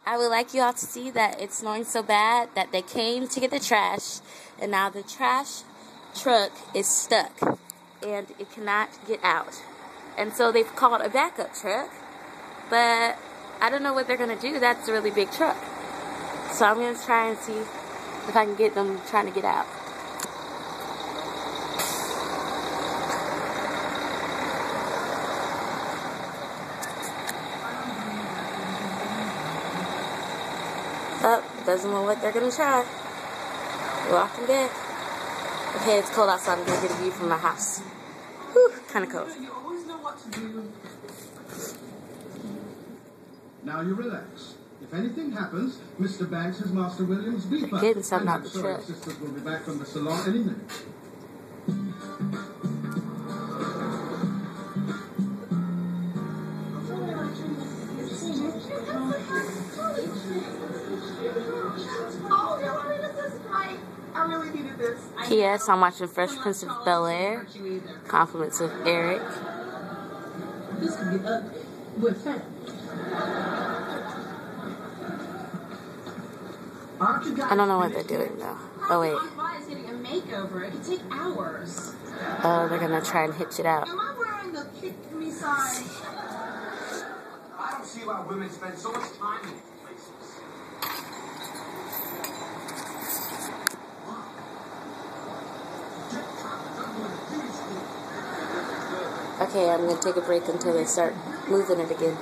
I would like you all to see that it's snowing so bad that they came to get the trash, and now the trash truck is stuck, and it cannot get out. And so they've called a backup truck, but I don't know what they're going to do. That's a really big truck. So I'm going to try and see if I can get them trying to get out. Oh, doesn't look like they're going to try. Walking back. Okay, it's cold outside. I'm going to get a view from my house. Whew, kind of cold. You always know what to do. Now you relax. If anything happens, Mr. Banks has Master Williams beef up. Getting something out the truck. Sisters will be back from the salon any minute. I really needed this. P.S. I'm watching Fresh Prince of Bel-Air. Compliments of Eric. This could be ugly. We're fat. I don't know what they're doing though. Oh wait. Why is getting a makeover? It could take hours. Oh, they're gonna try and hitch it out. Am I wearing the kick me size? I don't see why women spend so much time in these places. Okay, I'm gonna take a break until they start moving it again.